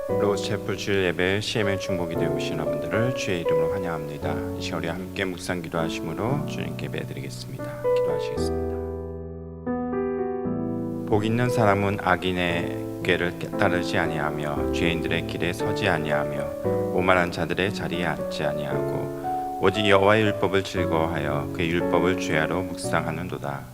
로스채플 주일 예배 CM의 중보기도에 오신 여러분들을 주의 이름으로 환영합니다. 이 시간 우리 함께 묵상 기도하심으로 주님께 예배드리겠습니다. 기도하시겠습니다. 복 있는 사람은 악인의 꾀를 따르지 아니하며 죄인들의 길에 서지 아니하며 오만한 자들의 자리에 앉지 아니하고 오직 여호와의 율법을 즐거워하여 그의 율법을 죄하러 묵상하는도다.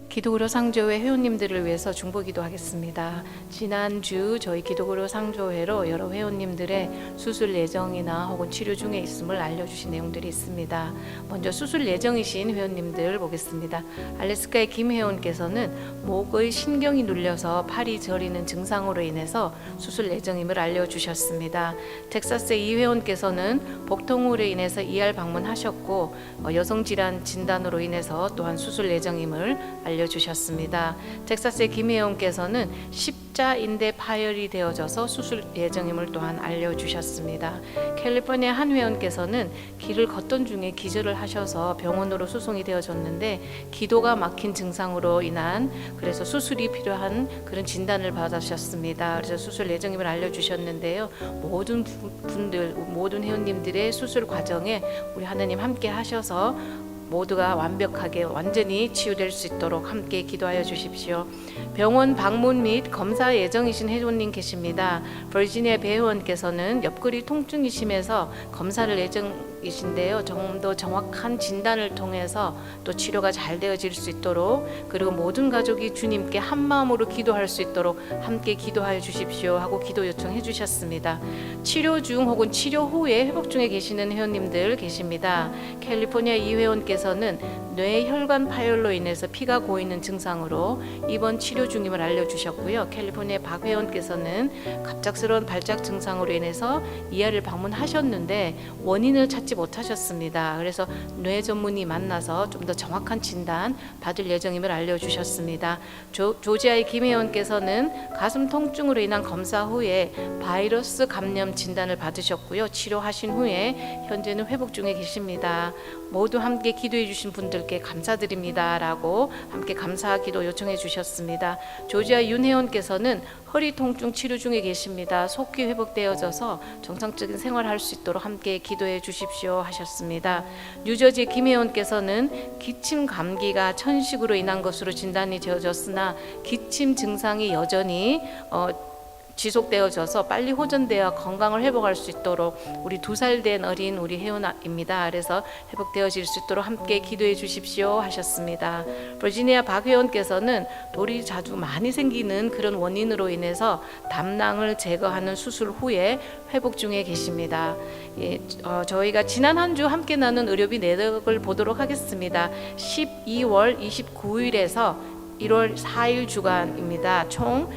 기도그로 상조회 회원님들을 위해서 중보기도 하겠습니다. 지난주 저희 기도그로 상조회로 여러 회원님들의 수술 예정이나 혹은 치료 중에 있음을 알려주신 내용들이 있습니다. 먼저 수술 예정이신 회원님들 보겠습니다. 알래스카의 김 회원께서는 목의 신경이 눌려서 팔이 저리는 증상으로 인해서 수술 예정임을 알려주셨습니다. 텍사스의 이 회원께서는 복통으로 인해서 ER 방문하셨고 여성질환 진단으로 인해서 또한 수술 예정임을 알려주셨습니다. 텍사스의 김혜영께서는 십자인대 파열이 되어져서 수술 예정임을 또한 알려주셨습니다. 캘리포니아 한 회원께서는 길을 걷던 중에 기절을 하셔서 병원으로 수송이 되어졌는데 기도가 막힌 증상으로 인한 그래서 수술이 필요한 그런 진단을 받으셨습니다. 그래서 수술 예정임을 알려주셨는데요. 모든 분들, 모든 회원님들의 수술 과정에 우리 하나님 함께 하셔서 모두가 완벽하게 완전히 치유될 수 있도록 함께 기도하여 주십시오. 병원 방문 및 검사 예정이신 회원님 계십니다. 버지니아 배회원께서는 옆구리 통증이 심해서 검사를 예정이신데요. 좀 더 정확한 진단을 통해서 또 치료가 잘 되어질 수 있도록 그리고 모든 가족이 주님께 한 마음으로 기도할 수 있도록 함께 기도하여 주십시오 하고 기도 요청해 주셨습니다. 치료 중 혹은 치료 후에 회복 중에 계시는 회원님들 계십니다. 캘리포니아 이 회원께서는 뇌혈관 파열로 인해서 피가 고이는 증상으로 입원 치료 중임을 알려주셨고요. 캘리포니아 박 회원께서는 갑작스러운 발작 증상으로 인해서 ER을 방문하셨는데 원인을 찾지 못하셨습니다. 그래서 뇌 전문의 만나서 좀 더 정확한 진단 받을 예정임을 알려주셨습니다. 조지아의 김 회원께서는 가슴 통증으로 인한 검사 후에 바이러스 감염 진단을 받으셨고요. 치료하신 후에 현재는 회복 중에 계십니다. 모두 함께 기도해 주신 분들께 감사드립니다 라고 함께 감사 기도 요청해 주셨습니다. 조지아 윤 회원께서는 허리 통증 치료 중에 계십니다. 속히 회복되어져서 정상적인 생활할 수 있도록 함께 기도해 주십시오 하셨습니다. 뉴저지 김 회원께서는 기침 감기가 천식으로 인한 것으로 진단이 되어졌으나 기침 증상이 여전히 지속되어져서 빨리 호전되어 건강을 회복할 수 있도록 우리 2살 된 어린 우리 회원입니다. 그래서 회복되어질 수 있도록 함께 기도해 주십시오 하셨습니다. 버지니아 박 회원께서는 돌이 자주 많이 생기는 그런 원인으로 인해서 담낭을 제거하는 수술 후에 회복 중에 계십니다. 저희가 지난 한 주 함께 나눈 의료비 내역을 보도록 하겠습니다. 12월 29일에서 1월 4일 주간입니다. 총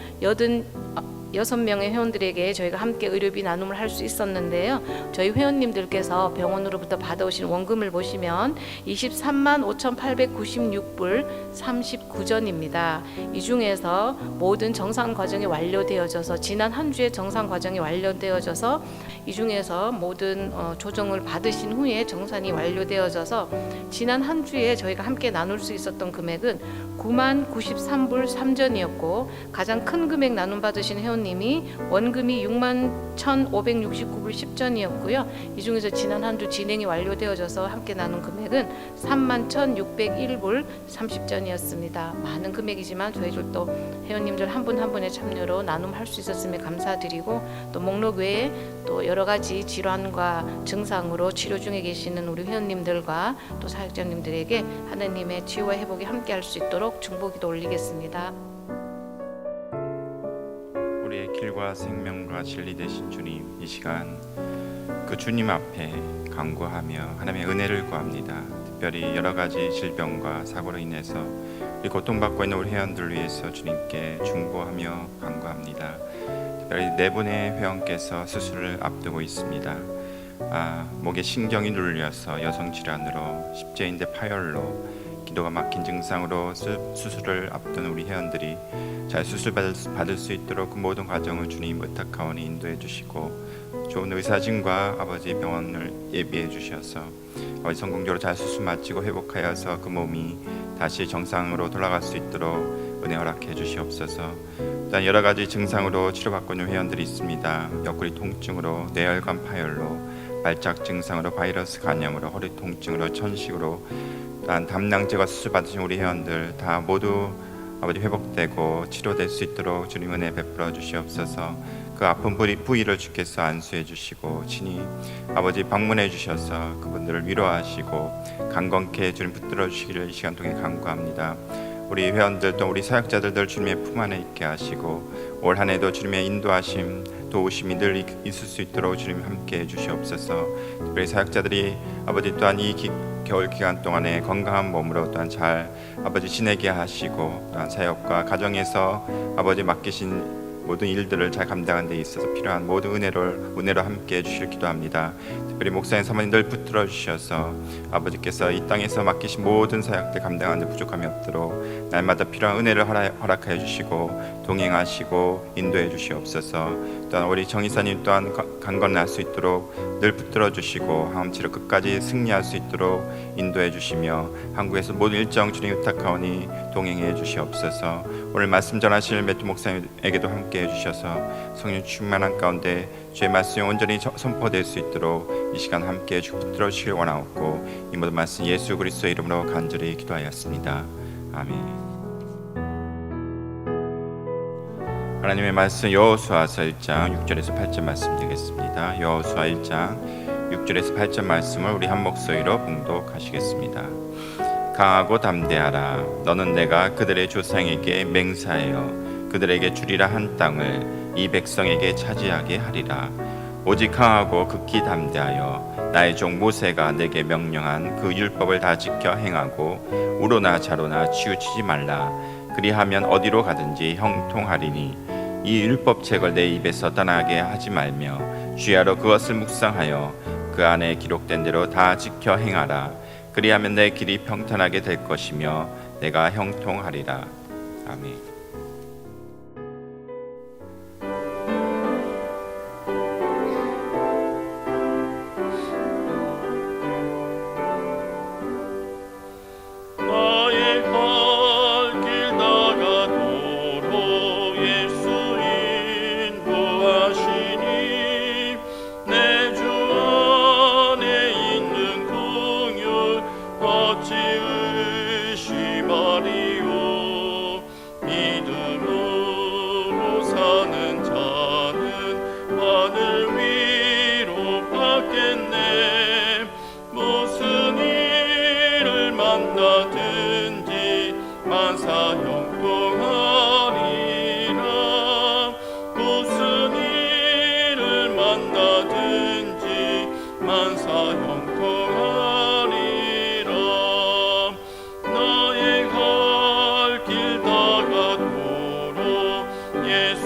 6명의 회원들에게 저희가 함께 의료비 나눔을 할 수 있었는데요. 저희 회원님들께서 병원으로부터 받아오신 원금을 보시면 23만 5,896불 39전입니다. 이 중에서 모든 정산 과정이 완료되어져서 지난 한 주에 정산 과정이 완료되어져서 이 중에서 모든 조정을 받으신 후에 정산이 완료되어져서 지난 한 주에 저희가 함께 나눌 수 있었던 금액은 9만 93불 3전이었고 가장 큰 금액 나눔 받으신 회원님이 원금이 6만 1,569불 10전이었고요. 이 중에서 지난 한 주 진행이 완료되어져서 함께 나눈 금액은 3만 1,601불 30전이었습니다. 많은 금액이지만 저희들도 회원님들 한 분 한 분의 참여로 나눔할 수 있었음에 감사드리고 또 목록 외에 또 여러 가지 질환과 증상으로 치료 중에 계시는 우리 회원님들과 또 사역자님들에게 하나님의 치유와 회복이 함께할 수 있도록 중보기도 올리겠습니다. 우리의 길과 생명과 진리 되신 주님, 이 시간 그 주님 앞에 간구하며 하나님의 은혜를 구합니다. 특별히 여러 가지 질병과 사고로 인해서 우리 고통받고 있는 우리 회원들을 위해서 주님께 중보하며 간구합니다. 특별히 4분의 회원께서 수술을 앞두고 있습니다. 목에 신경이 눌려서 여성 질환으로 십제인대 파열로 기도가 막힌 증상으로 수술을 앞둔 우리 회원들이 잘 수술 받을 수 있도록 그 모든 과정을 주님 의탁하오니 인도해 주시고 좋은 의사진과 아버지 병원을 예비해 주셔서 아버지 성공적으로 잘 수술 마치고 회복하여서 그 몸이 다시 정상으로 돌아갈 수 있도록 은혜 허락해 주시옵소서. 또한 여러 가지 증상으로 치료받고 있는 회원들이 있습니다. 옆구리 통증으로, 뇌혈관 파열로, 발작 증상으로, 바이러스 감염으로, 허리 통증으로, 천식으로, 또한 담낭 제거 수술 받으신 우리 회원들 다 모두 아버지 회복되고 치료될 수 있도록 주님 은혜 베풀어 주시옵소서. 그 아픈 부위를 주께서 안수해 주시고 친히 아버지 방문해 주셔서 그분들을 위로하시고 강건케 주님 붙들어 주시기를 이 시간 통해 간구합니다. 우리 회원들 또 우리 사역자들들 주님의 품 안에 있게 하시고 올 한 해도 주님의 인도하심 도우심이 늘 있을 수 있도록 주님 함께 해 주시옵소서. 특별히 사역자들이 아버지 또한 이 겨울 기간 동안에 건강한 몸으로 또한 잘 아버지 지내게 하시고 또한 사역과 가정에서 아버지 맡기신 모든 일들을 잘 감당하는 데 있어서 필요한 모든 은혜로 함께 해주시길 기도합니다. 특별히 목사님 사모님들 붙들어 주셔서 아버지께서 이 땅에서 맡기신 모든 사역들 감당하는 데 부족함이 없도록 날마다 필요한 은혜를 허락하여 주시고 동행하시고 인도해 주시옵소서. 또한 우리 정의사님 또한 강건할 수 있도록 늘 붙들어 주시고 항암치료 끝까지 승리할 수 있도록 인도해 주시며 한국에서 모든 일정 주님 의탁하오니 동행해 주시옵소서. 오늘 말씀 전하실 매튜 목사님에게도 함께 해주셔서 성령 충만한 가운데 주의 말씀이 온전히 선포될 수 있도록 이 시간 함께 해주고 붙들어 주시길 원하옵고 이 모든 말씀 예수 그리스도의 이름으로 간절히 기도하였습니다. 아멘. 하나님의 말씀 여호수아서 1장 6절에서 8절 말씀 드리겠습니다. 여호수아 1장 6절에서 8절 말씀을 우리 한 목소리로 봉독하시겠습니다. 강하고 담대하라. 너는 내가 그들의 조상에게 맹세하여 그들에게 주리라 한 땅을 이 백성에게 차지하게 하리라. 오직 강하고 극히 담대하여 나의 종 모세가 내게 명령한 그 율법을 다 지켜 행하고 우로나 좌로나 치우치지 말라. 그리하면 어디로 가든지 형통하리니 이 율법책을 내 입에서 떠나게 하지 말며 주야로 그것을 묵상하여 그 안에 기록된 대로 다 지켜 행하라. 그리하면 내 길이 평탄하게 될 것이며 내가 형통하리라. 아멘. 예수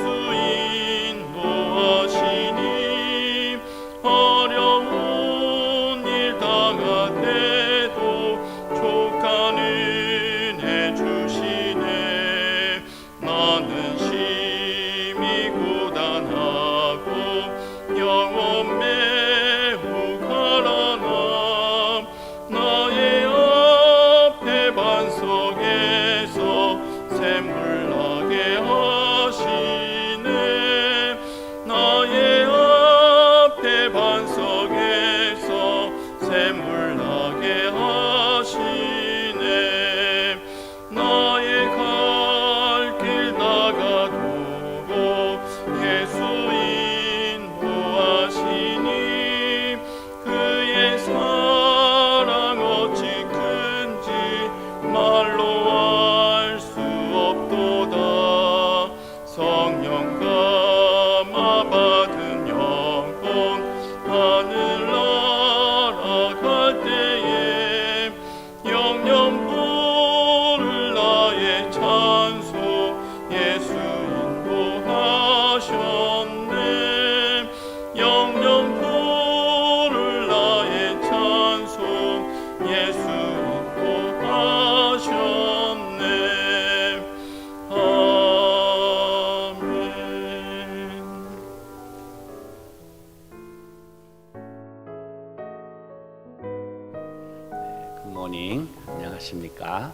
안녕하십니까?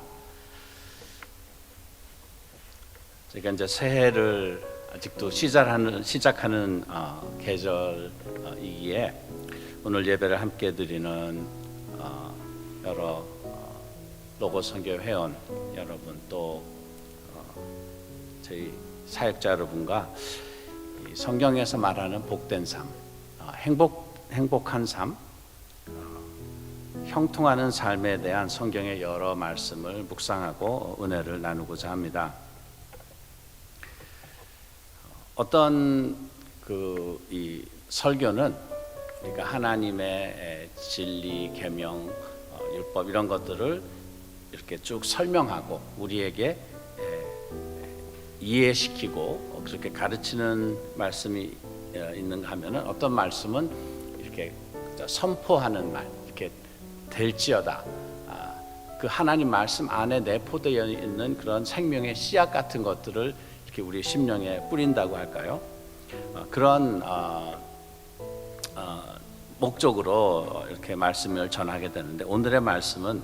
저희가 이제 새해를 아직도 시작하는 계절이기에 오늘 예배를 함께 드리는 여러 로고스 선교 회원 여러분, 또 저희 사역자 여러분과 이 성경에서 말하는 복된 삶, 행복한 삶, 형통하는 삶에 대한 성경의 여러 말씀을 묵상하고 은혜를 나누고자 합니다. 어떤 이 설교는 그러니까 하나님의 진리, 계명, 율법 이런 것들을 이렇게 쭉 설명하고 우리에게 이해시키고 그렇게 가르치는 말씀이 있는가 하면은, 어떤 말씀은 이렇게 선포하는 말, 이렇게 될지어다, 그 하나님 말씀 안에 내포되어 있는 그런 생명의 씨앗 같은 것들을 이렇게 우리 심령에 뿌린다고 할까요? 그런 목적으로 이렇게 말씀을 전하게 되는데, 오늘의 말씀은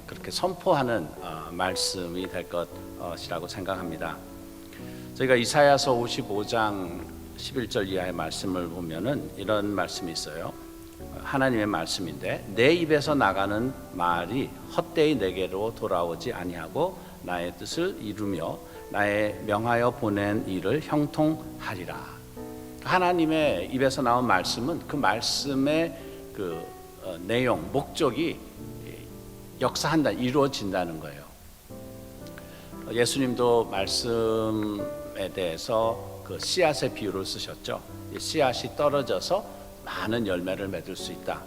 그렇게 선포하는 말씀이 될 것이라고 생각합니다. 저희가 이사야서 55장 11절 이하의 말씀을 보면은 이런 말씀이 있어요. 하나님의 말씀인데, 내 입에서 나가는 말이 헛되이 내게로 돌아오지 아니하고 나의 뜻을 이루며 나의 명하여 보낸 일을 형통하리라. 하나님의 입에서 나온 말씀은 그 말씀의 그 내용, 목적이 역사한다, 이루어진다는 거예요. 예수님도 말씀에 대해서 그 씨앗의 비유를 쓰셨죠. 이 씨앗이 떨어져서 많은 열매를 맺을 수 있다.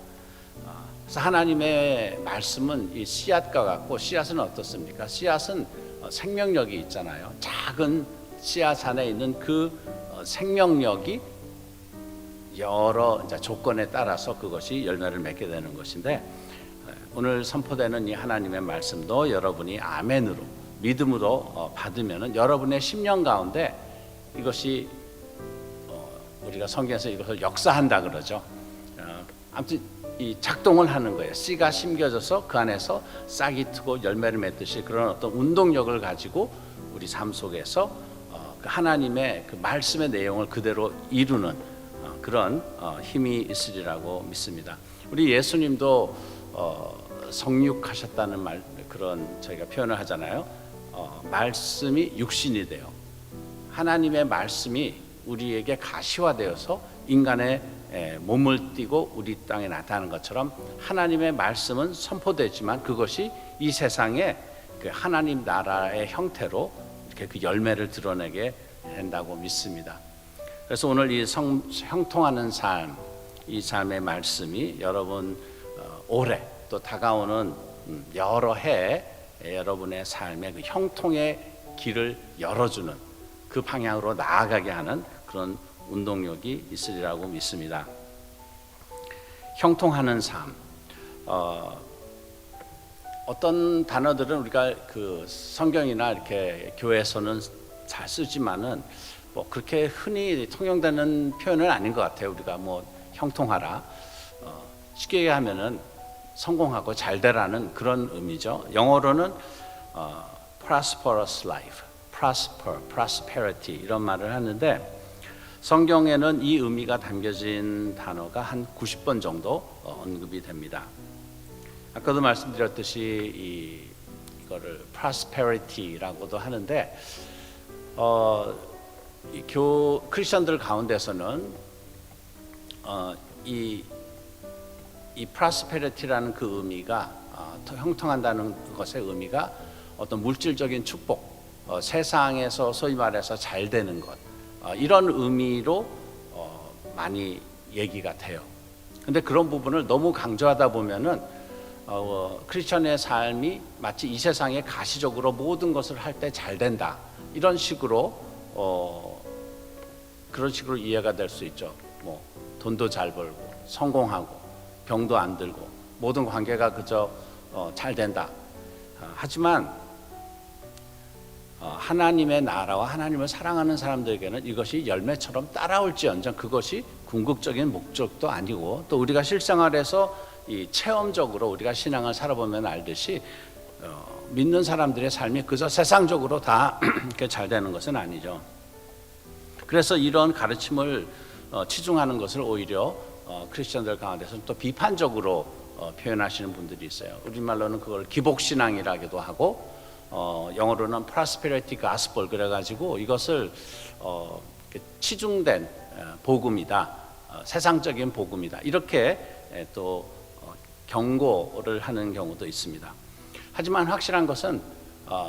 그래서 하나님의 말씀은 이 씨앗과 같고, 씨앗은 어떻습니까? 씨앗은 생명력이 있잖아요. 작은 씨앗 안에 있는 그 생명력이 여러 이제 조건에 따라서 그것이 열매를 맺게 되는 것인데, 오늘 선포되는 이 하나님의 말씀도 여러분이 아멘으로, 믿음으로 받으면은 여러분의 심령 가운데 이것이 우리가 성경에서 이것을 역사한다 그러죠. 아무튼 이 작동을 하는 거예요. 씨가 심겨져서 그 안에서 싹이 트고 열매를 맺듯이 그런 어떤 운동력을 가지고 우리 삶 속에서 그 하나님의 그 말씀의 내용을 그대로 이루는 그런 힘이 있으리라고 믿습니다. 우리 예수님도 성육하셨다는 말, 그런 저희가 표현을 하잖아요. 말씀이 육신이 돼요. 하나님의 말씀이 우리에게 가시화되어서 인간의 몸을 띠고 우리 땅에 나타나는 것처럼, 하나님의 말씀은 선포되지만 그것이 이 세상에 그 하나님 나라의 형태로 이렇게 그 열매를 드러내게 된다고 믿습니다. 그래서 오늘 이 형통하는 삶, 이 삶의 말씀이 여러분 올해 또 다가오는 여러 해 여러분의 삶의 그 형통의 길을 열어주는, 그 방향으로 나아가게 하는 그런 운동력이 있으리라고 믿습니다. 형통하는 삶, 어떤 단어들은 우리가 그 성경이나 이렇게 교회에서는 잘 쓰지만은 뭐 그렇게 흔히 통용되는 표현은 아닌 것 같아요. 우리가 뭐 형통하라, 쉽게 얘기하면은 성공하고 잘 되라는 그런 의미죠. 영어로는 prosperous life, prosperity 이런 말을 하는데, 성경에는 이 의미가 담겨진 단어가 한 90번 정도 언급이 됩니다. 아까도 말씀드렸듯이 이거를 prosperity라고도 하는데, 크리스천들 가운데서는 이 prosperity라는 그 의미가, 형통한다는 것의 의미가 어떤 물질적인 축복, 세상에서 소위 말해서 잘 되는 것, 이런 의미로 많이 얘기가 돼요. 근데 그런 부분을 너무 강조하다 보면은 크리스천의 삶이 마치 이 세상에 가시적으로 모든 것을 할 때 잘 된다, 이런 식으로 그런 식으로 이해가 될 수 있죠. 뭐 돈도 잘 벌고 성공하고 병도 안 들고 모든 관계가 그저 잘 된다. 하지만 하나님의 나라와 하나님을 사랑하는 사람들에게는 이것이 열매처럼 따라올지언정 그것이 궁극적인 목적도 아니고, 또 우리가 실생활에서 이 체험적으로 우리가 신앙을 살아보면 알듯이 믿는 사람들의 삶이 그저 세상적으로 다 이렇게 잘 되는 것은 아니죠. 그래서 이런 가르침을 치중하는 것을 오히려 크리스천들 가운데서는 또 비판적으로 표현하시는 분들이 있어요. 우리말로는 그걸 기복신앙이라고도 하고 영어로는 prosperity gospel 그래가지고 이것을 치중된 복음이다, 세상적인 복음이다 이렇게 또 경고를 하는 경우도 있습니다. 하지만 확실한 것은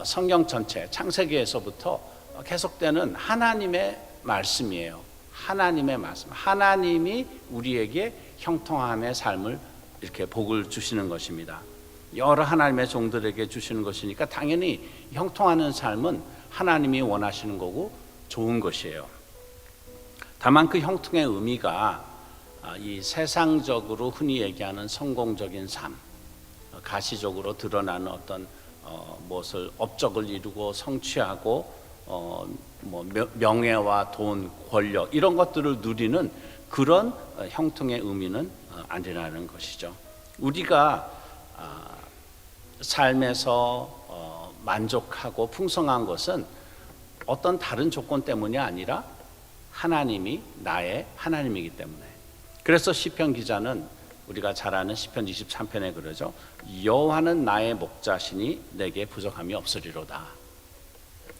성경 전체 창세기에서부터 계속되는 하나님의 말씀이에요. 하나님의 말씀, 하나님이 우리에게 형통함의 삶을 이렇게 복을 주시는 것입니다. 여러 하나님의 종들에게 주시는 것이니까 당연히 형통하는 삶은 하나님이 원하시는 거고 좋은 것이에요. 다만 그 형통의 의미가 이 세상적으로 흔히 얘기하는 성공적인 삶, 가시적으로 드러나는 어떤 무엇을 업적을 이루고 성취하고 뭐 명예와 돈, 권력 이런 것들을 누리는 그런 형통의 의미는 아니라는 것이죠. 우리가 삶에서 만족하고 풍성한 것은 어떤 다른 조건 때문이 아니라 하나님이 나의 하나님이기 때문에. 그래서 시편 기자는 우리가 잘 아는 시편 23편에 그러죠. 여호와는 나의 목자시니 내게 부족함이 없으리로다.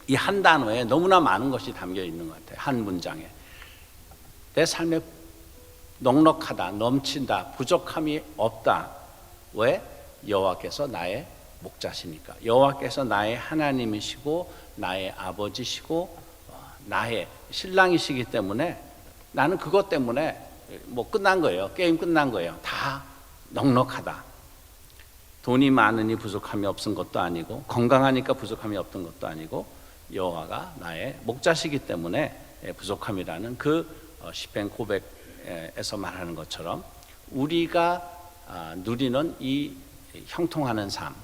이 한 단어에 너무나 많은 것이 담겨 있는 것 같아요. 한 문장에. 내 삶에 넉넉하다, 넘친다, 부족함이 없다. 왜? 여호와께서 나의 목자시니까. 여호와께서 나의 하나님이시고 나의 아버지시고 나의 신랑이시기 때문에 나는 그것 때문에 뭐 끝난 거예요. 게임 끝난 거예요. 다 넉넉하다. 돈이 많으니 부족함이 없은 것도 아니고 건강하니까 부족함이 없던 것도 아니고 여호와가 나의 목자시기 때문에 부족함이라는 그 시편 고백에서 말하는 것처럼 우리가 누리는 이 형통하는 삶,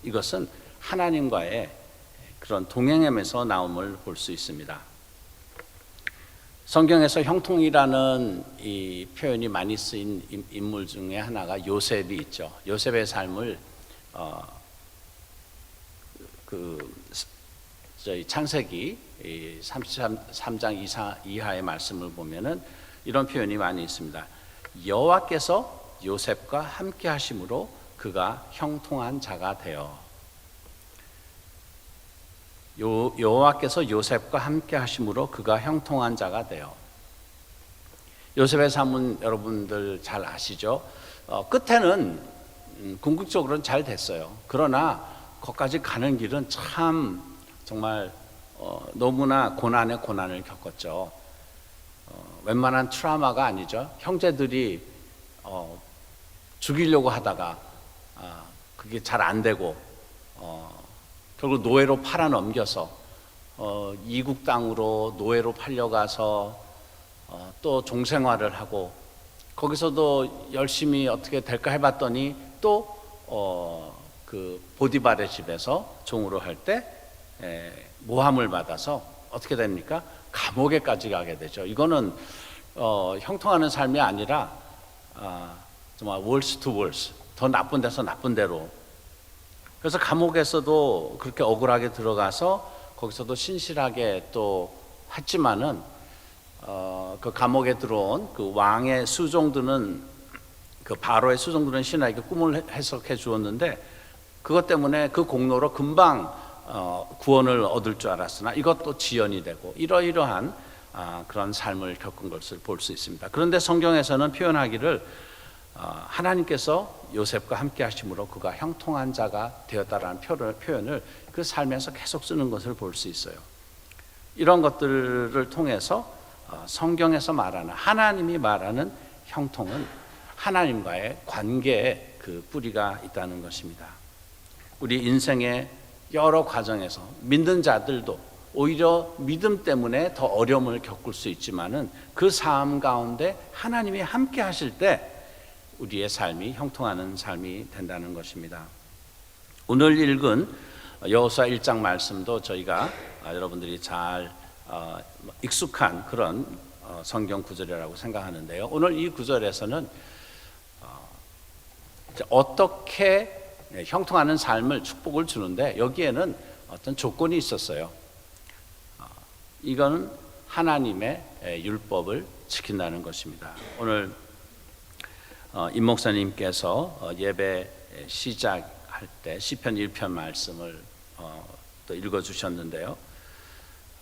이것은 하나님과의 그런 동행함에서 나옴을 볼 수 있습니다. 성경에서 형통이라는 이 표현이 많이 쓰인 인물 중에 하나가 요셉이 있죠. 요셉의 삶을 저희 창세기 33장 이하의 말씀을 보면은 이런 표현이 많이 있습니다. 여호와께서 요셉과 함께 하심으로 그가 형통한 자가 되어. 여호와께서 요셉과 함께 하심으로 그가 형통한 자가 되어. 요셉의 삶은 여러분들 잘 아시죠? 끝에는 궁극적으로는 잘 됐어요. 그러나 거기까지 가는 길은 참 정말 너무나 고난에 고난을 겪었죠. 웬만한 트라우마가 아니죠. 형제들이 죽이려고 하다가 그게 잘 안 되고 결국 노예로 팔아 넘겨서 이국 땅으로 노예로 팔려가서 또 종생활을 하고 거기서도 열심히 어떻게 될까 해봤더니 또 그 보디발의 집에서 종으로 할 때 모함을 받아서 어떻게 됩니까? 감옥에까지 가게 되죠. 이거는 형통하는 삶이 아니라 정말 worse to worse, 더 나쁜 데서 나쁜 데로. 그래서 감옥에서도 그렇게 억울하게 들어가서 거기서도 신실하게 또 했지만은 그 감옥에 들어온 그 왕의 수종들은 그 바로의 수종들은 신하에게 꿈을 해석해 주었는데 그것 때문에 그 공로로 금방 구원을 얻을 줄 알았으나 이것도 지연이 되고 이러이러한 그런 삶을 겪은 것을 볼 수 있습니다. 그런데 성경에서는 표현하기를 하나님께서 요셉과 함께 하심으로 그가 형통한 자가 되었다라는 표현을 그 삶에서 계속 쓰는 것을 볼 수 있어요. 이런 것들을 통해서 성경에서 말하는 하나님이 말하는 형통은 하나님과의 관계에 그 뿌리가 있다는 것입니다. 우리 인생의 여러 과정에서 믿는 자들도 오히려 믿음 때문에 더 어려움을 겪을 수 있지만은 그 삶 가운데 하나님이 함께 하실 때 우리의 삶이 형통하는 삶이 된다는 것입니다. 오늘 읽은 여호수아 1장 말씀도 저희가 여러분들이 잘 익숙한 그런 성경 구절이라고 생각하는데요. 오늘 이 구절에서는 어떻게 형통하는 삶을 축복을 주는데 여기에는 어떤 조건이 있었어요. 이거는 하나님의 율법을 지킨다는 것입니다. 오늘 임 목사님께서 예배 시작할 때 시편 1편 말씀을 또 읽어주셨는데요.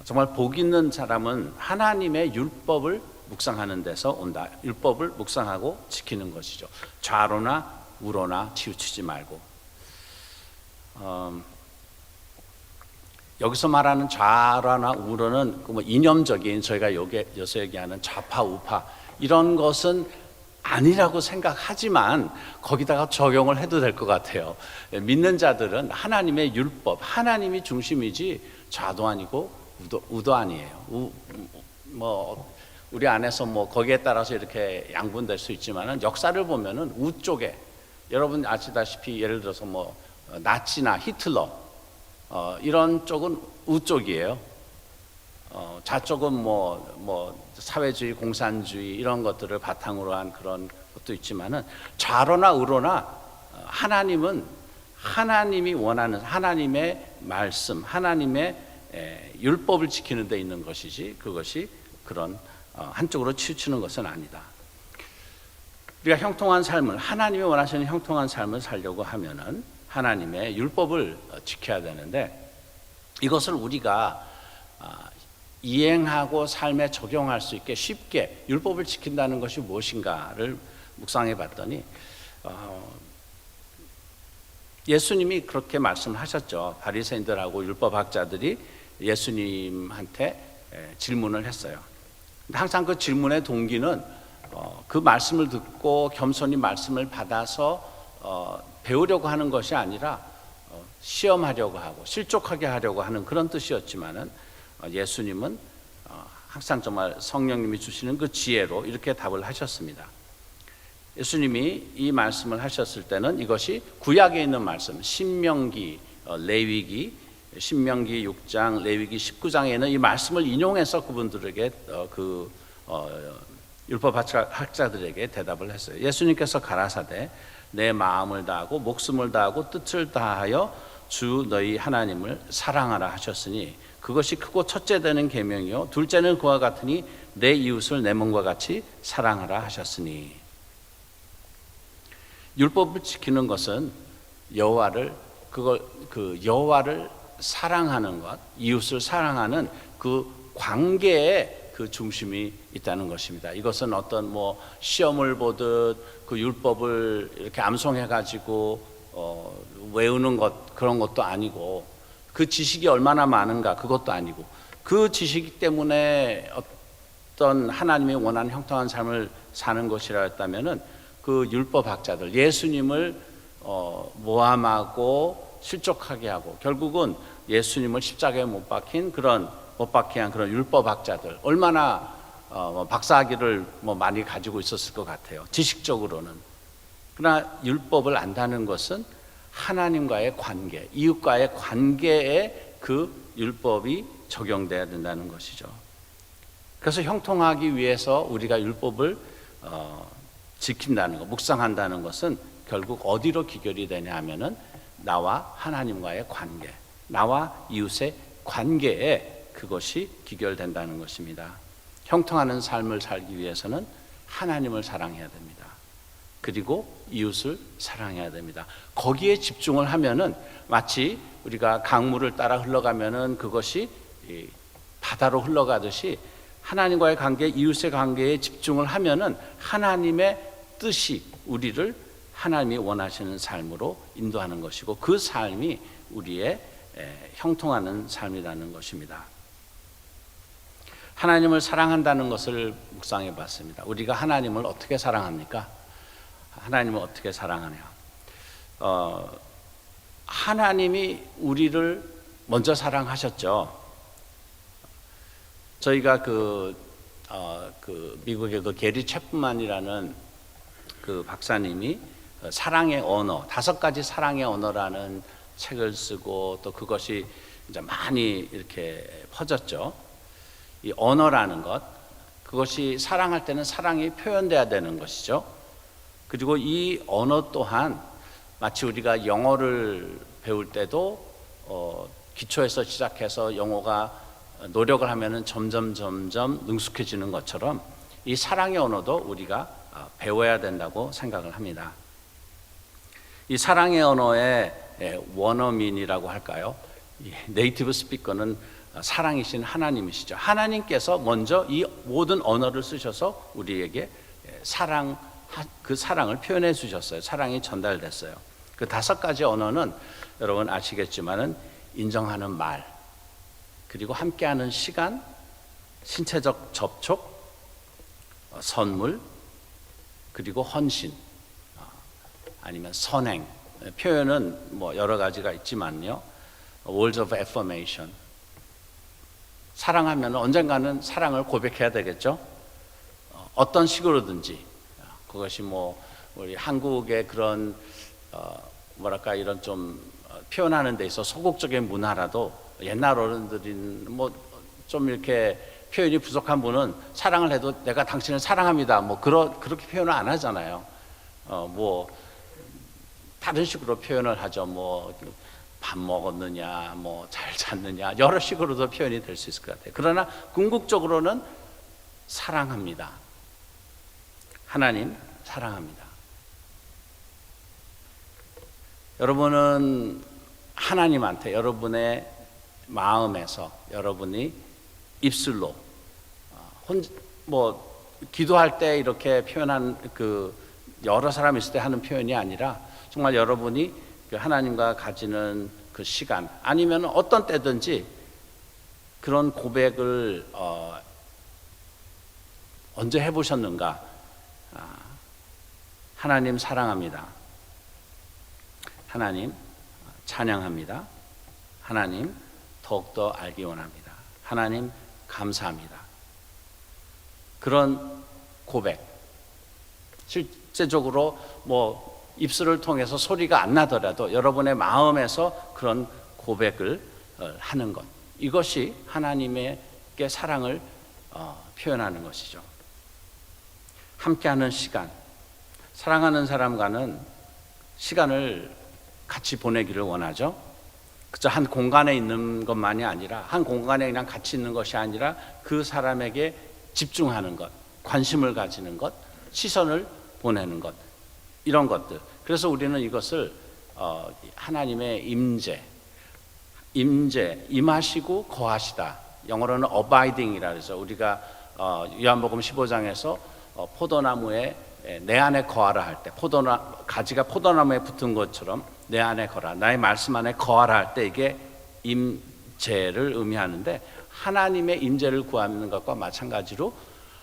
정말 복 있는 사람은 하나님의 율법을 묵상하는 데서 온다. 율법을 묵상하고 지키는 것이죠. 좌로나 우로나 치우치지 말고. 여기서 말하는 좌로나 우로는 뭐 이념적인 저희가 여기서 얘기하는 좌파 우파 이런 것은 아니라고 생각하지만 거기다가 적용을 해도 될 것 같아요. 믿는 자들은 하나님의 율법, 하나님이 중심이지 좌도 아니고 우도 아니에요. 뭐 우리 안에서 뭐 거기에 따라서 이렇게 양분될 수 있지만은 역사를 보면은 우 쪽에 여러분 아시다시피 예를 들어서 뭐 나치나 히틀러 이런 쪽은 우 쪽이에요. 좌쪽은 뭐 사회주의, 공산주의 이런 것들을 바탕으로 한 그런 것도 있지만은 좌로나 우로나 하나님은 하나님이 원하는 하나님의 말씀, 하나님의 율법을 지키는 데 있는 것이지 그것이 그런 한쪽으로 치우치는 것은 아니다. 우리가 형통한 삶을 하나님이 원하시는 형통한 삶을 살려고 하면은 하나님의 율법을 지켜야 되는데 이것을 우리가 이행하고 삶에 적용할 수 있게 쉽게 율법을 지킨다는 것이 무엇인가를 묵상해 봤더니 예수님이 그렇게 말씀하셨죠. 바리새인들하고 율법학자들이 예수님한테 질문을 했어요. 근데 항상 그 질문의 동기는 그 말씀을 듣고 겸손히 말씀을 받아서 배우려고 하는 것이 아니라 시험하려고 하고 실족하게 하려고 하는 그런 뜻이었지만은 예수님은 항상 정말 성령님이 주시는 그 지혜로 이렇게 답을 하셨습니다. 예수님이 이 말씀을 하셨을 때는 이것이 구약에 있는 말씀, 신명기, 레위기, 신명기 6장, 레위기 19장에 있는 이 말씀을 인용해서 그분들에게 율법학자들에게 대답을 했어요. 예수님께서 가라사대 내 마음을 다하고 목숨을 다하고 뜻을 다하여 주 너희 하나님을 사랑하라 하셨으니 그것이 크고 첫째 되는 계명이요 둘째는 그와 같으니 내 이웃을 내 몸과 같이 사랑하라 하셨으니. 율법을 지키는 것은 여호와를 사랑하는 것, 이웃을 사랑하는 그 관계에 그 중심이 있다는 것입니다. 이것은 어떤 뭐 시험을 보듯 그 율법을 이렇게 암송해 가지고 외우는 것 그런 것도 아니고 그 지식이 얼마나 많은가 그것도 아니고 그 지식 때문에 어떤 하나님이 원하는 형통한 삶을 사는 것이라 했다면은 그 율법학자들 예수님을 모함하고 실족하게 하고 결국은 예수님을 십자가에 못 박힌 그런 율법학자들 얼마나 박사학위를 많이 가지고 있었을 것 같아요. 지식적으로는. 그러나 율법을 안다는 것은 하나님과의 관계, 이웃과의 관계에 그 율법이 적용돼야 된다는 것이죠. 그래서 형통하기 위해서 우리가 율법을 지킨다는 것, 묵상한다는 것은 결국 어디로 귀결이 되냐 하면은 나와 하나님과의 관계, 나와 이웃의 관계에 그것이 귀결된다는 것입니다. 형통하는 삶을 살기 위해서는 하나님을 사랑해야 됩니다. 그리고 이웃을 사랑해야 됩니다. 거기에 집중을 하면은 마치 우리가 강물을 따라 흘러가면은 그것이 바다로 흘러가듯이 하나님과의 관계, 이웃의 관계에 집중을 하면은 하나님의 뜻이 우리를 하나님이 원하시는 삶으로 인도하는 것이고 그 삶이 우리의 형통하는 삶이라는 것입니다. 하나님을 사랑한다는 것을 묵상해 봤습니다. 우리가 하나님을 어떻게 사랑합니까? 하나님을 어떻게 사랑하냐? 하나님이 우리를 먼저 사랑하셨죠. 저희가 미국의 그 게리 챕만이라는 그 박사님이 사랑의 언어, 5가지 사랑의 언어라는 책을 쓰고 또 그것이 이제 많이 이렇게 퍼졌죠. 이 언어라는 것, 그것이 사랑할 때는 사랑이 표현돼야 되는 것이죠. 그리고 이 언어 또한 마치 우리가 영어를 배울 때도 기초에서 시작해서 영어가 노력을 하면은 점점 능숙해지는 것처럼 이 사랑의 언어도 우리가 배워야 된다고 생각을 합니다. 이 사랑의 언어의 원어민이라고 할까요? 네이티브 스피커는 사랑이신 하나님이시죠. 하나님께서 먼저 이 모든 언어를 쓰셔서 우리에게 그 사랑을 표현해 주셨어요. 사랑이 전달됐어요. 그 5가지 언어는 여러분 아시겠지만은 인정하는 말, 그리고 함께하는 시간, 신체적 접촉, 선물, 그리고 헌신, 아니면 선행. 표현은 뭐 여러 가지가 있지만요. Words of affirmation. 사랑하면 언젠가는 사랑을 고백해야 되겠죠. 어떤 식으로든지. 그것이 뭐 우리 한국의 그런 뭐랄까 이런 좀 표현하는 데 있어 소극적인 문화라도 옛날 어른들인 뭐 좀 이렇게 표현이 부족한 분은 사랑을 해도 내가 당신을 사랑합니다. 뭐 그렇게 표현을 안 하잖아요. 뭐 다른 식으로 표현을 하죠. 뭐 밥 먹었느냐, 뭐 잘 잤느냐, 여러 식으로도 표현이 될 수 있을 것 같아요. 그러나 궁극적으로는 사랑합니다. 하나님 사랑합니다. 여러분은 하나님한테 여러분의 마음에서 여러분이 입술로 뭐 기도할 때 이렇게 표현한 그 여러 사람 있을 때 하는 표현이 아니라 정말 여러분이 그 하나님과 가지는 그 시간 아니면 어떤 때든지 그런 고백을 언제 해보셨는가? 하나님 사랑합니다. 하나님 찬양합니다. 하나님 더욱더 알기 원합니다. 하나님 감사합니다. 그런 고백, 실제적으로 뭐 입술을 통해서 소리가 안 나더라도 여러분의 마음에서 그런 고백을 하는 것, 이것이 하나님께 사랑을 표현하는 것이죠. 함께하는 시간, 사랑하는 사람과는 시간을 같이 보내기를 원하죠. 그저 한 공간에 있는 것만이 아니라, 한 공간에 그냥 같이 있는 것이 아니라 그 사람에게 집중하는 것, 관심을 가지는 것, 시선을 보내는 것, 이런 것들. 그래서 우리는 이것을 하나님의 임하시고 거하시다. 영어로는 abiding이라 그래서 우리가 요한복음 15장에서 포도나무에 내 안에 거하라 할 때, 가지가 포도나무에 붙은 것처럼 내 안에 거하라, 나의 말씀 안에 거하라 할 때 이게 임재를 의미하는데, 하나님의 임재를 구하는 것과 마찬가지로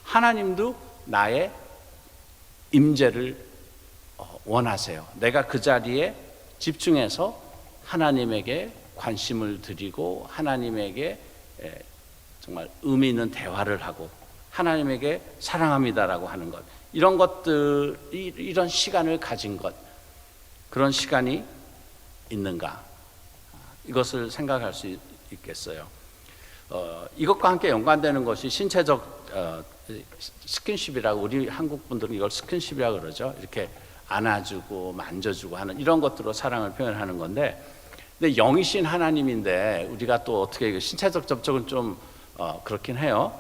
하나님도 나의 임재를 원하세요. 내가 그 자리에 집중해서 하나님에게 관심을 드리고 하나님에게 정말 의미 있는 대화를 하고 하나님에게 사랑합니다라고 하는 것, 이런 것들, 이런 시간을 가진 것, 그런 시간이 있는가, 이것을 생각할 수 있겠어요. 이것과 함께 연관되는 것이 신체적 스킨십이라고, 우리 한국 분들은 이걸 스킨십이라고 그러죠. 이렇게 안아주고 만져주고 하는 이런 것들로 사랑을 표현하는 건데, 근데 영이신 하나님인데 우리가 또 어떻게 신체적 접촉은 좀 그렇긴 해요.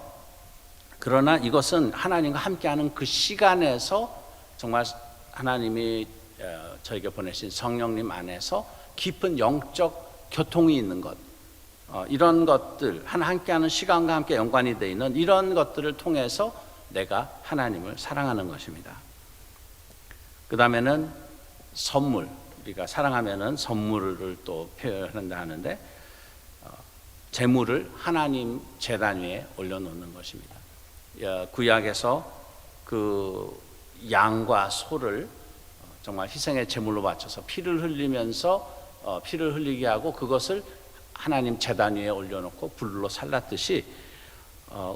그러나 이것은 하나님과 함께하는 그 시간에서 정말 하나님이 저에게 보내신 성령님 안에서 깊은 영적 교통이 있는 것, 이런 것들, 함께하는 시간과 함께 연관이 되어 있는 이런 것들을 통해서 내가 하나님을 사랑하는 것입니다. 그 다음에는 선물, 우리가 사랑하면은 선물을 또 표현한다 하는데, 제물을 하나님 제단 위에 올려놓는 것입니다. 구약에서 그 양과 소를 정말 희생의 제물로 바쳐서 피를 흘리면서 피를 흘리게 하고 그것을 하나님 제단 위에 올려놓고 불로 살랐듯이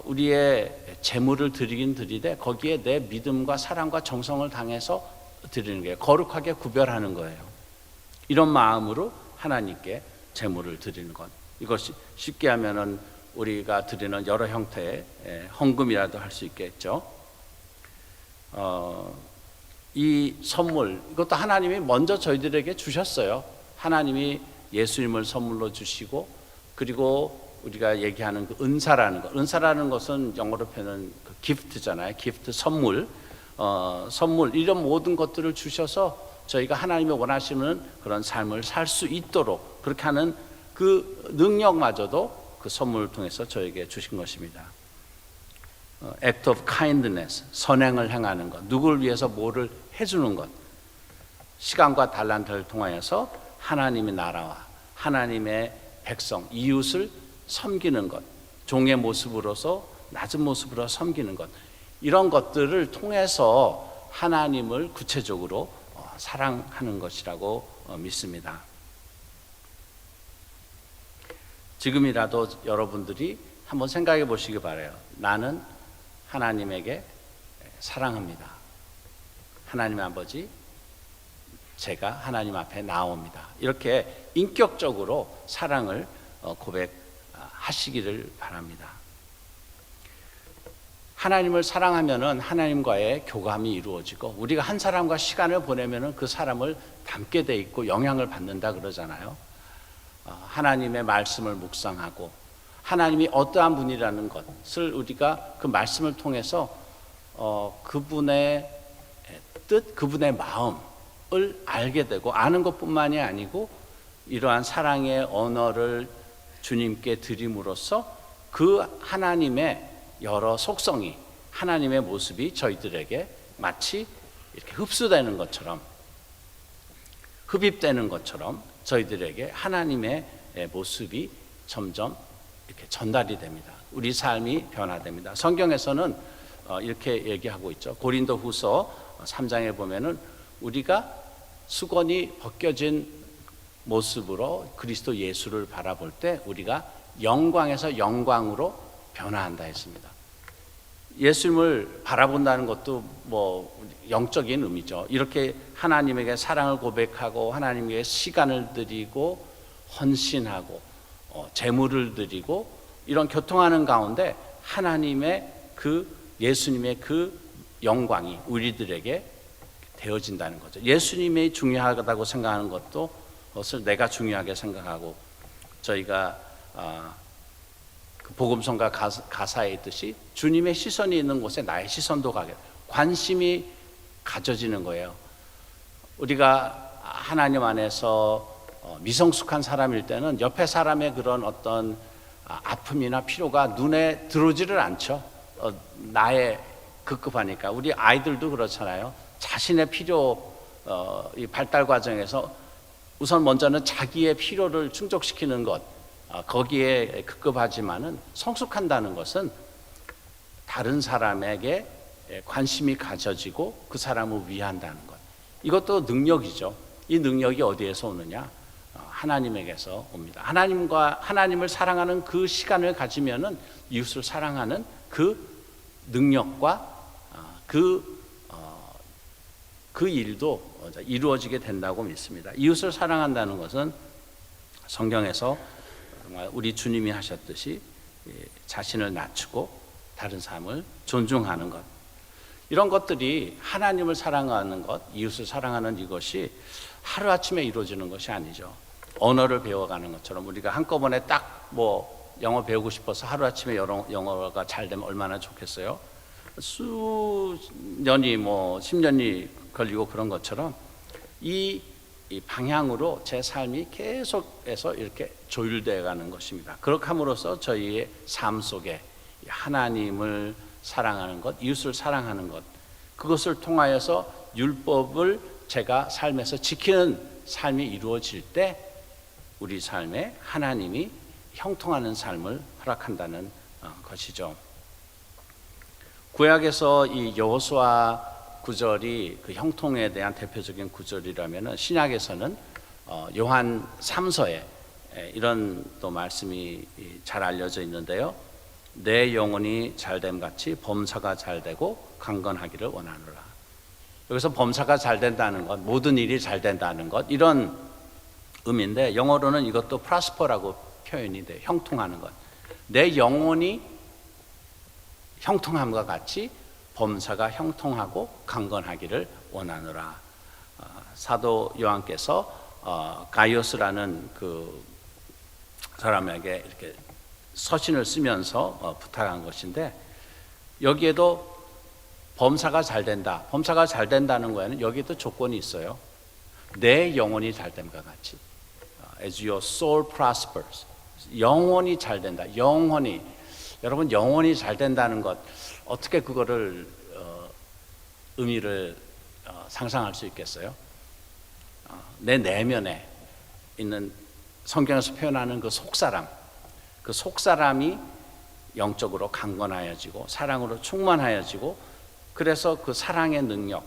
우리의 제물을 드리긴 드리되 거기에 내 믿음과 사랑과 정성을 당해서 드리는 거예요. 거룩하게 구별하는 거예요. 이런 마음으로 하나님께 제물을 드리는 것, 이것이 쉽게 하면은 우리가 드리는 여러 형태의 헌금이라도 할 수 있겠죠. 이 선물, 이것도 하나님이 먼저 저희들에게 주셨어요. 하나님이 예수님을 선물로 주시고, 그리고 우리가 얘기하는 그 은사라는 것, 은사라는 것은 영어로 표현은 그 기프트잖아요. 기프트, 선물, 선물, 이런 모든 것들을 주셔서 저희가 하나님이 원하시는 그런 삶을 살 수 있도록 그렇게 하는 그 능력마저도 그 선물을 통해서 저에게 주신 것입니다. act of kindness, 선행을 행하는 것, 누구를 위해서 뭐를 해주는 것, 시간과 달란트를 통하여서 하나님의 나라와 하나님의 백성, 이웃을 섬기는 것, 종의 모습으로서 낮은 모습으로 섬기는 것, 이런 것들을 통해서 하나님을 구체적으로 사랑하는 것이라고 믿습니다. 지금이라도 여러분들이 한번 생각해 보시기 바라요. 나는 하나님에게 사랑합니다. 하나님 아버지, 제가 하나님 앞에 나옵니다. 이렇게 인격적으로 사랑을 고백하시기를 바랍니다. 하나님을 사랑하면은 하나님과의 교감이 이루어지고, 우리가 한 사람과 시간을 보내면은 그 사람을 닮게 돼 있고 영향을 받는다 그러잖아요. 하나님의 말씀을 묵상하고 하나님이 어떠한 분이라는 것을 우리가 그 말씀을 통해서 그분의 뜻, 그분의 마음을 알게 되고, 아는 것뿐만이 아니고 이러한 사랑의 언어를 주님께 드림으로써 그 하나님의 여러 속성이, 하나님의 모습이 저희들에게 마치 이렇게 흡수되는 것처럼, 흡입되는 것처럼 저희들에게 하나님의 모습이 점점 이렇게 전달이 됩니다. 우리 삶이 변화됩니다. 성경에서는 이렇게 얘기하고 있죠. 고린도후서 3장에 보면은 우리가 수건이 벗겨진 모습으로 그리스도 예수를 바라볼 때 우리가 영광에서 영광으로 변화한다 했습니다. 예수님을 바라본다는 것도 뭐 영적인 의미죠. 이렇게 하나님에게 사랑을 고백하고 하나님에게 시간을 드리고 헌신하고 재물을 드리고 이런 교통하는 가운데 하나님의 그 예수님의 그 영광이 우리들에게 되어진다는 거죠. 예수님이 중요하다고 생각하는 것을 내가 중요하게 생각하고, 저희가 그 복음성가 가사에 있듯이 주님의 시선이 있는 곳에 나의 시선도 가게, 관심이 가져지는 거예요. 우리가 하나님 안에서 미성숙한 사람일 때는 옆에 사람의 그런 어떤 아픔이나 필요가 눈에 들어오지를 않죠. 나의 급급하니까. 우리 아이들도 그렇잖아요. 자신의 필요, 이 발달 과정에서 우선 먼저는 자기의 필요를 충족시키는 것, 거기에 급급하지만은 성숙한다는 것은 다른 사람에게 관심이 가져지고 그 사람을 위한다는 것. 이것도 능력이죠. 이 능력이 어디에서 오느냐? 하나님에게서 옵니다. 하나님을 사랑하는 그 시간을 가지면은 이웃을 사랑하는 그 능력과 그 일도 이루어지게 된다고 믿습니다. 이웃을 사랑한다는 것은 성경에서 정말 우리 주님이 하셨듯이 자신을 낮추고 다른 사람을 존중하는 것, 이런 것들이 하나님을 사랑하는 것, 이웃을 사랑하는 이것이 하루아침에 이루어지는 것이 아니죠. 언어를 배워가는 것처럼 우리가 한꺼번에 딱 뭐 영어 배우고 싶어서 하루아침에 영어가 잘 되면 얼마나 좋겠어요. 수년이 뭐 10년이 걸리고 그런 것처럼 이 방향으로 제 삶이 계속해서 이렇게 조율되어 가는 것입니다. 그렇게 함으로써 저희의 삶 속에 하나님을 사랑하는 것, 이웃을 사랑하는 것, 그것을 통하여서 율법을 제가 삶에서 지키는 삶이 이루어질 때 우리 삶에 하나님이 형통하는 삶을 허락한다는 것이죠. 구약에서 이 여호수아 구절이 그 형통에 대한 대표적인 구절이라면, 신약에서는 요한 3서에 이런 또 말씀이 잘 알려져 있는데요. 내 영혼이 잘됨 같이 범사가 잘되고 강건하기를 원하노라. 여기서 범사가 잘 된다는 것, 모든 일이 잘 된다는 것, 이런 의미인데 영어로는 이것도 prosper라고 표현이 돼요. 형통하는 것. 내 영혼이 형통함과 같이 범사가 형통하고 강건하기를 원하노라. 사도 요한께서 가이오스라는 그 사람에게 이렇게 서신을 쓰면서 부탁한 것인데, 여기에도 범사가 잘 된다. 범사가 잘 된다는 거에는 여기도 조건이 있어요. 내 영혼이 잘 됨과 같이. As your soul prospers. 영혼이 잘 된다. 영혼이. 여러분, 영혼이 잘 된다는 것, 어떻게 그거를 의미를 상상할 수 있겠어요? 내 내면에 있는 성경에서 표현하는 그 속사람, 그 속사람이 영적으로 강건하여지고 사랑으로 충만하여지고, 그래서 그 사랑의 능력,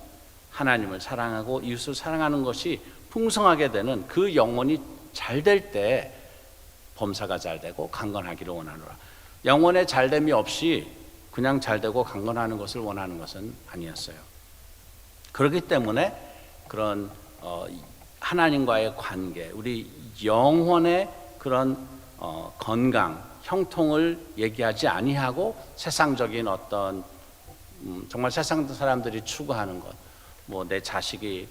하나님을 사랑하고 이웃을 사랑하는 것이 풍성하게 되는 그 영혼이 잘 될 때 범사가 잘 되고 강건하기를 원하노라. 영혼의 잘됨이 없이 그냥 잘 되고 강건하는 것을 원하는 것은 아니었어요. 그렇기 때문에 그런 하나님과의 관계, 우리 영혼의 그런 건강, 형통을 얘기하지 아니하고 세상적인 어떤 정말 세상 사람들이 추구하는 것, 뭐 내 자식이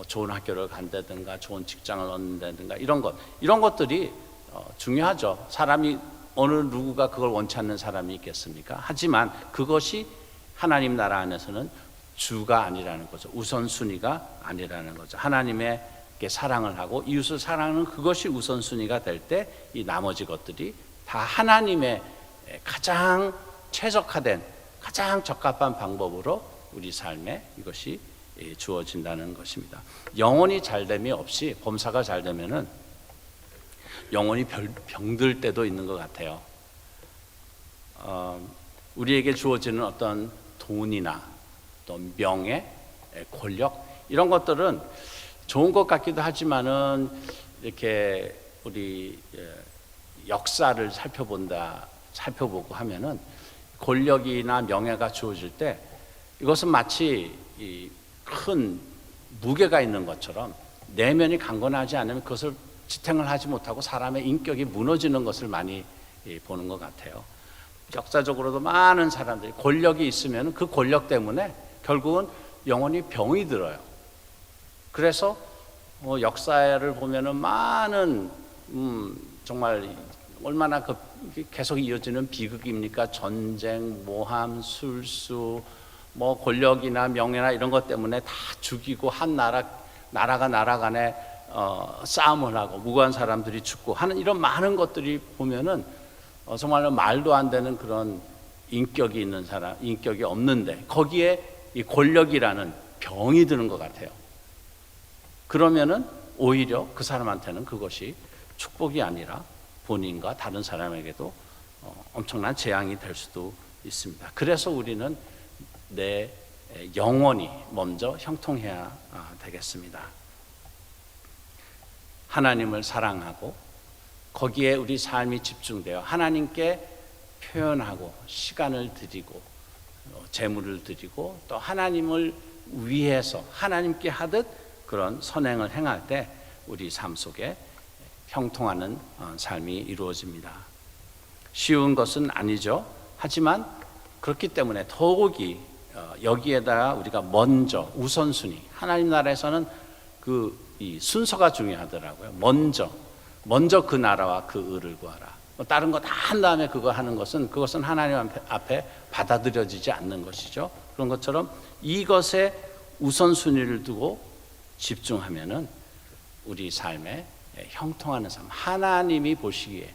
좋은 학교를 간다든가 좋은 직장을 얻는다든가 이런 것들이 중요하죠. 사람이 어느 누구가 그걸 원치 않는 사람이 있겠습니까? 하지만 그것이 하나님 나라 안에서는 주가 아니라는 거죠. 우선순위가 아니라는 거죠. 하나님에게 사랑을 하고 이웃을 사랑하는 그것이 우선순위가 될 때 이 나머지 것들이 다 하나님의 가장 최적화된, 가장 적합한 방법으로 우리 삶에 이것이 주어진다는 것입니다. 영혼이 잘됨이 없이 범사가 잘 되면은 영혼이 병들 때도 있는 것 같아요. 우리에게 주어지는 어떤 돈이나 또 명예, 권력 이런 것들은 좋은 것 같기도 하지만은 이렇게 우리 역사를 살펴보고 하면은 권력이나 명예가 주어질 때 이것은 마치 큰 무게가 있는 것처럼 내면이 강건하지 않으면 그것을 지탱을 하지 못하고 사람의 인격이 무너지는 것을 많이 보는 것 같아요. 역사적으로도 많은 사람들이 권력이 있으면 그 권력 때문에 결국은 영혼이 병이 들어요. 그래서 역사를 보면은 많은 정말 얼마나 계속 이어지는 비극입니까? 전쟁, 모함, 술수, 뭐 권력이나 명예나 이런 것 때문에 다 죽이고 한 나라가 나라 간에 싸움을 하고 무고한 사람들이 죽고 하는 이런 많은 것들이 보면은 정말로 말도 안 되는 그런 인격이 있는 사람, 인격이 없는데 거기에 이 권력이라는 병이 드는 것 같아요. 그러면은 오히려 그 사람한테는 그것이 축복이 아니라 본인과 다른 사람에게도 엄청난 재앙이 될 수도 있습니다. 그래서 우리는 내 영혼이 먼저 형통해야 되겠습니다. 하나님을 사랑하고 거기에 우리 삶이 집중되어 하나님께 표현하고 시간을 드리고 재물을 드리고 또 하나님을 위해서 하나님께 하듯 그런 선행을 행할 때 우리 삶 속에 형통하는 삶이 이루어집니다. 쉬운 것은 아니죠. 하지만 그렇기 때문에 더욱이 여기에다가 우리가 먼저 우선순위, 하나님 나라에서는 이 순서가 중요하더라고요. 먼저 그 나라와 그 의를 구하라. 다른 거 다 한 다음에 그거 하는 그것은 하나님 앞에 받아들여지지 않는 것이죠. 그런 것처럼 이것에 우선순위를 두고 집중하면은 우리 삶에 형통하는 삶, 하나님이 보시기에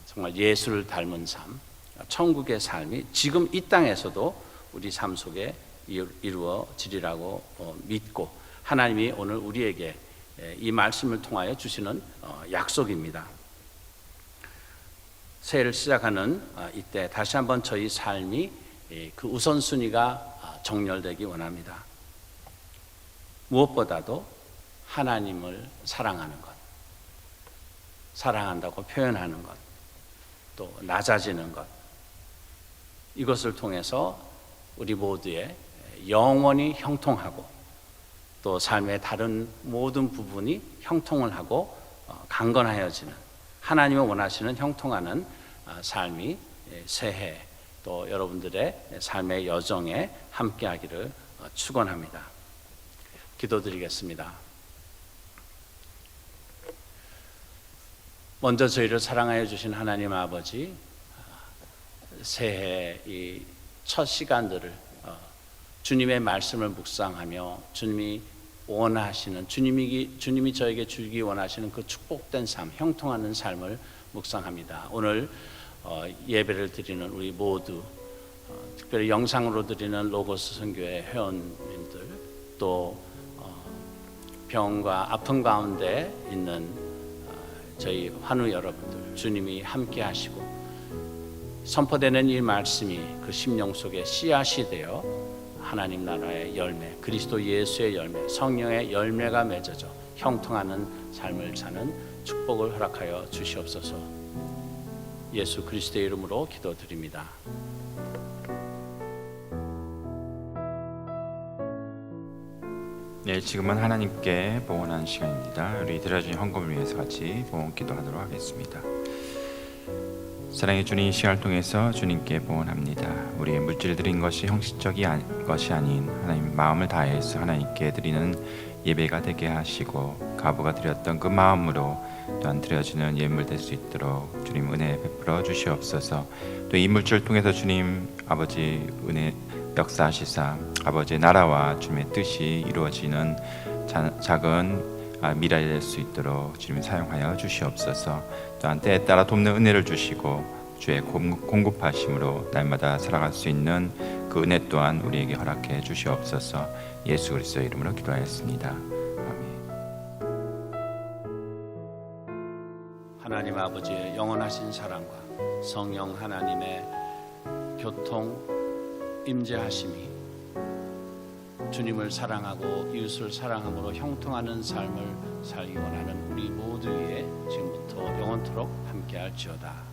정말 예수를 닮은 삶, 천국의 삶이 지금 이 땅에서도 우리 삶 속에 이루어지리라고 믿고 하나님이 오늘 우리에게 이 말씀을 통하여 주시는 약속입니다. 새해를 시작하는 이때 다시 한번 저희 삶이 그 우선순위가 정렬되기 원합니다. 무엇보다도 하나님을 사랑하는 것, 사랑한다고 표현하는 것, 또 낮아지는 것, 이것을 통해서 우리 모두의 영원히 형통하고 또 삶의 다른 모든 부분이 형통을 하고 강건하여지는 하나님이 원하시는 형통하는 삶이 새해 또 여러분들의 삶의 여정에 함께하기를 축원합니다. 기도드리겠습니다. 먼저 저희를 사랑하여 주신 하나님 아버지, 새해 이 첫 시간들을 주님의 말씀을 묵상하며 주님이 원하시는 주님이 저에게 주기 원하시는 그 축복된 삶, 형통하는 삶을 묵상합니다. 오늘 예배를 드리는 우리 모두, 특별히 영상으로 드리는 로고스 선교회 회원님들, 또 병과 아픔 가운데 있는 저희 환우 여러분들, 주님이 함께 하시고 선포되는 이 말씀이 그 심령 속에 씨앗이 되어 하나님 나라의 열매, 그리스도 예수의 열매, 성령의 열매가 맺어져 형통하는 삶을 사는 축복을 허락하여 주시옵소서. 예수 그리스도의 이름으로 기도드립니다. 네, 지금은 하나님께 봉헌하는 시간입니다. 우리 드려진 헌금을 위해서 같이 봉헌 기도하도록 하겠습니다. 사랑의 주님, 이 시간을 통해서 주님께 봉헌합니다. 우리의 물질 드린 것이 형식적인 것이 아닌 하나님 마음을 다해서 하나님께 드리는 예배가 되게 하시고, 가부가 드렸던 그 마음으로 또한 드려지는 예물 될 수 있도록 주님 은혜 베풀어 주시옵소서. 또 이 물질을 통해서 주님 아버지 은혜 역사하시사 아버지의 나라와 주님의 뜻이 이루어지는 작은 미랄이 될 수 있도록 주님 사용하여 주시옵소서. 또한 때에 따라 돕는 은혜를 주시고 주의 공급하심으로 날마다 살아갈 수 있는 그 은혜 또한 우리에게 허락해 주시옵소서. 예수 그리스도의 이름으로 기도하였습니다. 아멘. 하나님 아버지의 영원하신 사랑과 성령 하나님의 교통 임재하심이 주님을 사랑하고 이웃을 사랑함으로 형통하는 삶을 살기 원하는 우리 모두에 지금부터 영원토록 함께할지어다.